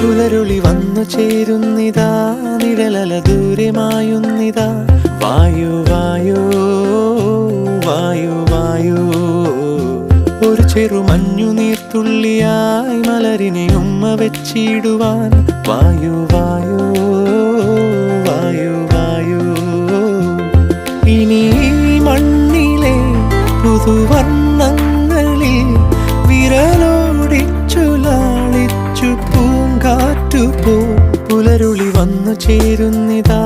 പുലരുളി വന്നു ചേരുന്നിതാ, നിഴലല ദൂരെ മായുന്നിതാ. വായു വായോ വായു വായോ, ഒരു ചെറുമഞ്ഞു നീർത്തുള്ളിയായി മലരിനെ ഉമ്മ വെച്ചിടുവാൻ. വായു വായോ വായു വായോ, ഇനി മണ്ണിലെ പുതുവർണ്ണങ്ങളിൽ വിരലോടിച്ചു ലാളിച്ചു പൂങ്കാറ്റുപോ. പുലരുളി വന്നു ചേരുന്നിതാ,